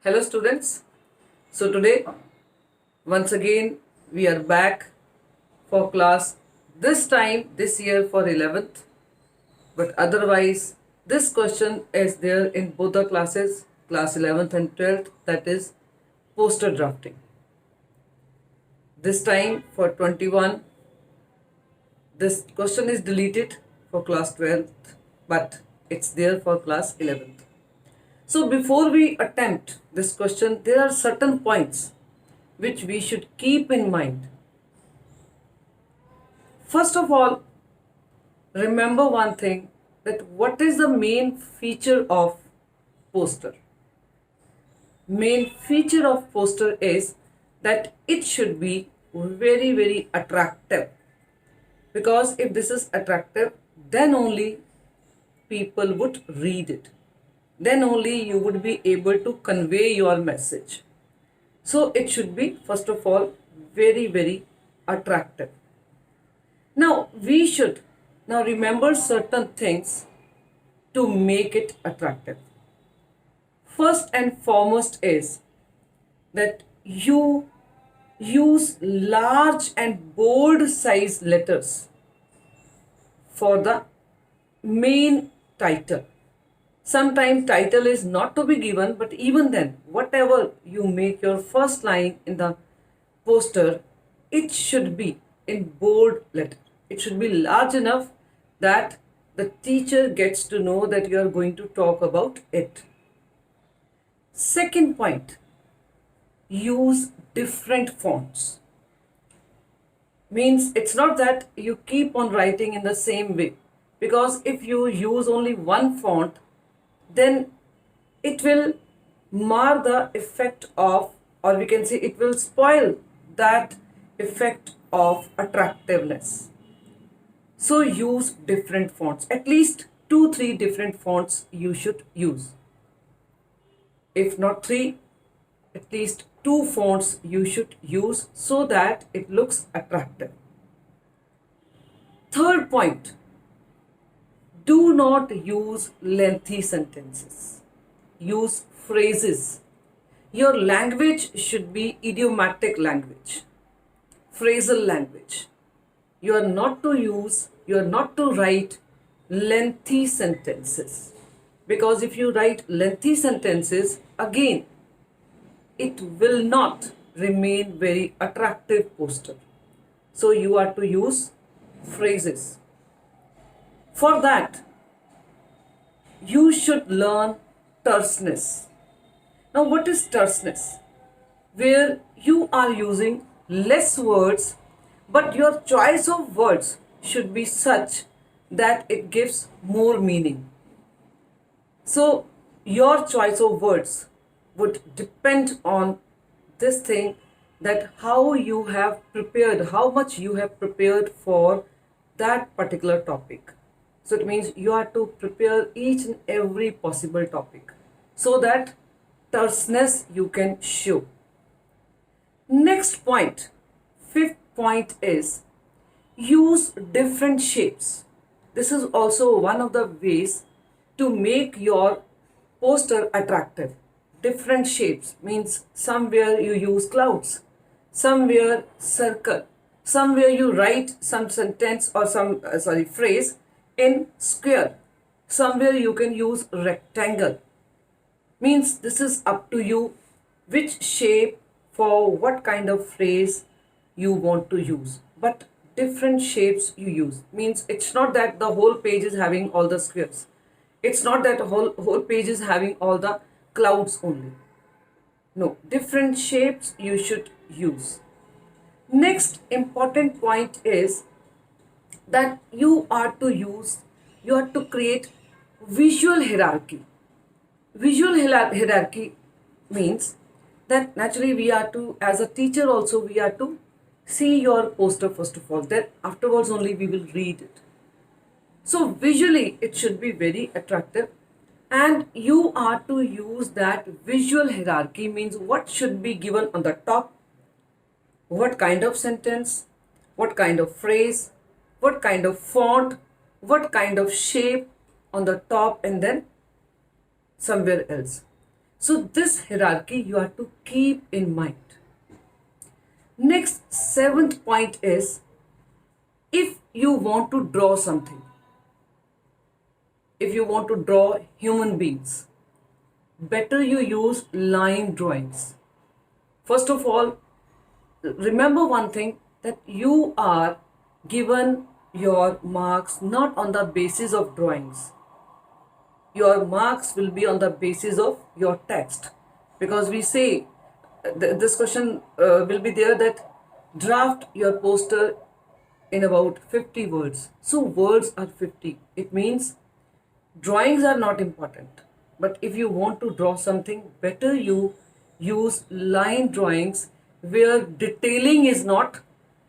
Hello students. So today once again we are back for class, this time this year for 11th, but otherwise this question is there in both the classes, class 11th and 12th, that is poster drafting. This time for 21 this question is deleted for class 12th, but it's there for class 11th. So before we attempt this question, there are certain points which we should keep in mind. First of all, remember one thing, that what is the main feature of poster? Main feature of poster is that it should be very attractive, because if this is attractive, then only people would read it, then only you would be able to convey your message. So it should be first of all very attractive. Now we should now remember certain things to make it attractive. First and foremost is that you use large and bold size letters for the main title. Sometimes title is not to be given, but even then, whatever you make your first line in the poster, it should be in bold letter. It should be large enough that the teacher gets to know that you are going to talk about it. Second point, use different fonts. Means it's not that you keep on writing in the same way, because if you use only one font, then it will mar the effect of, or we can say it will spoil that effect of attractiveness. So use different fonts, at least 2-3 different fonts you should use. If not 3, at least 2 fonts you should use so that it looks attractive. Third point, do not use lengthy sentences. Use phrases. Your language should be idiomatic language, phrasal language. You are not to write lengthy sentences. Because if you write lengthy sentences, again, it will not remain very attractive poster. So you are to use phrases. For that, you should learn terseness. Now, what is terseness? Where you are using less words, but your choice of words should be such that it gives more meaning. So, your choice of words would depend on this thing, that how you have prepared, how much you have prepared for that particular topic. So it means you have to prepare each and every possible topic so that terseness you can show. Next point, fifth point is use different shapes. This is also one of the ways to make your poster attractive. Different shapes means somewhere you use clouds, somewhere circle, somewhere you write some sentence or some phrase in square, somewhere you can use rectangle. Means this is up to you which shape for what kind of phrase you want to use, but different shapes you use. Means it's not that the whole page is having all the squares, it's not that whole page is having all the clouds only. No, different shapes you should use. Next important point is that you are to create visual hierarchy. Visual hierarchy means that naturally we are to, as a teacher also, we are to see your poster first of all, then afterwards only we will read it. So visually it should be very attractive, and you are to use that visual hierarchy. Means what should be given on the top, what kind of sentence, what kind of phrase, what kind of font, what kind of shape on the top, and then somewhere else. So this hierarchy you have to keep in mind. Next, seventh point is, if you want to draw something, if you want to draw human beings, better you use line drawings. First of all, remember one thing, that you are given your marks not on the basis of drawings. Your marks will be on the basis of your text, because we say this question will be there, that draft your poster in about 50 words. So words are 50. It means drawings are not important, but if you want to draw something, better you use line drawings where detailing is not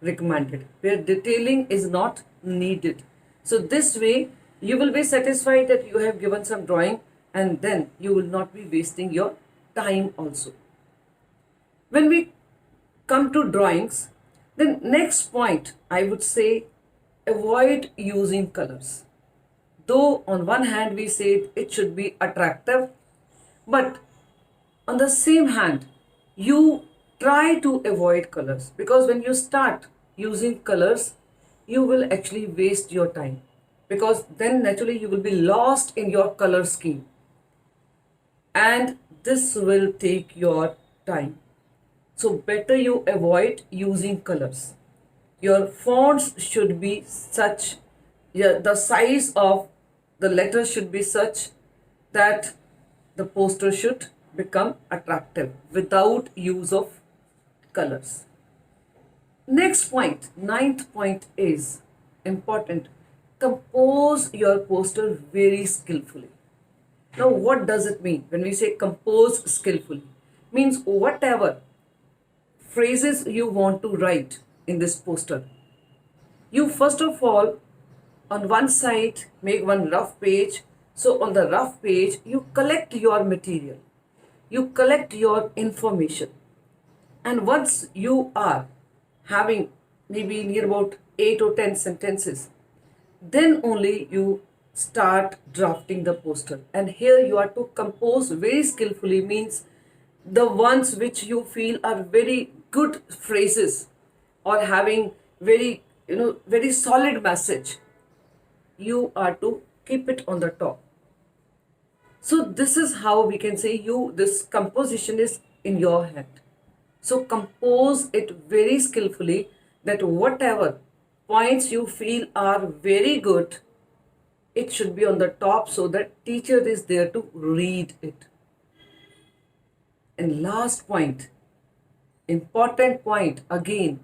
recommended, where detailing is not needed. So this way you will be satisfied that you have given some drawing, and then you will not be wasting your time also. When we come to drawings, then next point I would say, avoid using colors. Though on one hand we say it should be attractive, but on the same hand you try to avoid colors, because when you start using colors you will actually waste your time, because then naturally you will be lost in your color scheme, and this will take your time. So better you avoid using colors. Your fonts should be such, yeah, the size of the letters should be such that the poster should become attractive without use of colors. Next point, ninth point is important. Compose your poster very skillfully. Now, what does it mean when we say compose skillfully? Means whatever phrases you want to write in this poster, you first of all on one side make one rough page. So on the rough page you collect your material, you collect your information, and once you are having maybe near about 8 or 10 sentences, then only you start drafting the poster. And here you are to compose very skillfully, means the ones which you feel are very good phrases or having very, very solid message, you are to keep it on the top. So this is how we can say this composition is in your hand. So compose it very skillfully, that whatever points you feel are very good, it should be on the top so that teacher is there to read it. And last point, important point again,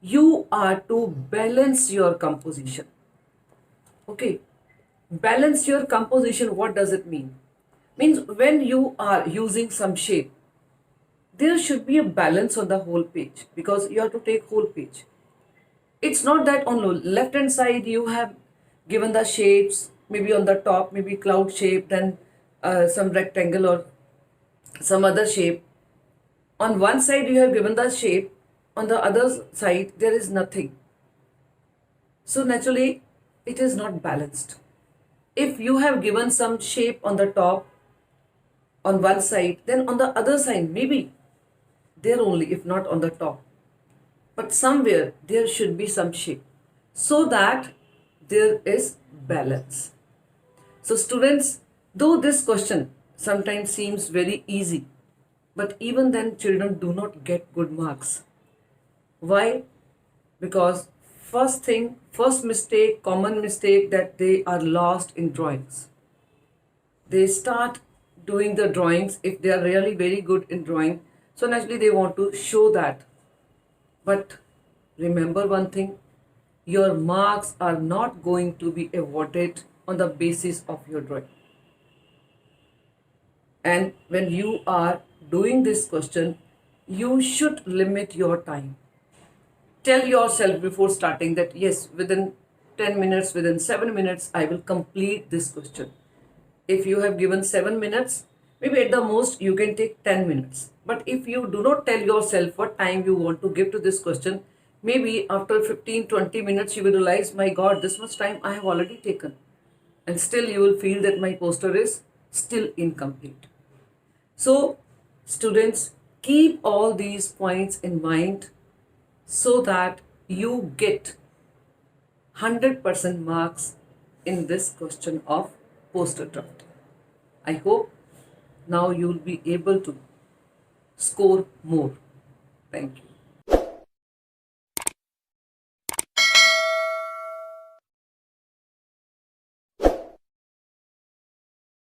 you are to balance your composition. Okay, balance your composition, what does it mean? Means when you are using some shape, there should be a balance on the whole page, because you have to take whole page. It's not that on the left hand side you have given the shapes, maybe on the top maybe cloud shape, then some rectangle or some other shape. On one side you have given the shape, on the other side there is nothing. So naturally it is not balanced. If you have given some shape on the top on one side, then on the other side maybe there only, if not on the top, but somewhere there should be some shape, so that there is balance. So students, though this question sometimes seems very easy, but even then children do not get good marks. Why? Because first mistake, common mistake, that they are lost in drawings. They start doing the drawings if they are really very good in drawing, so naturally they want to show that. But remember one thing, your marks are not going to be awarded on the basis of your drawing. And when you are doing this question, you should limit your time. Tell yourself before starting that yes, within 10 minutes, within 7 minutes, I will complete this question. If you have given 7 minutes, maybe at the most you can take 10 minutes. But if you do not tell yourself what time you want to give to this question, maybe after 15-20 minutes you will realize, my God, this much time I have already taken. And still you will feel that my poster is still incomplete. So students, keep all these points in mind so that you get 100% marks in this question of poster drafting. I hope now you'll be able to score more. Thank you.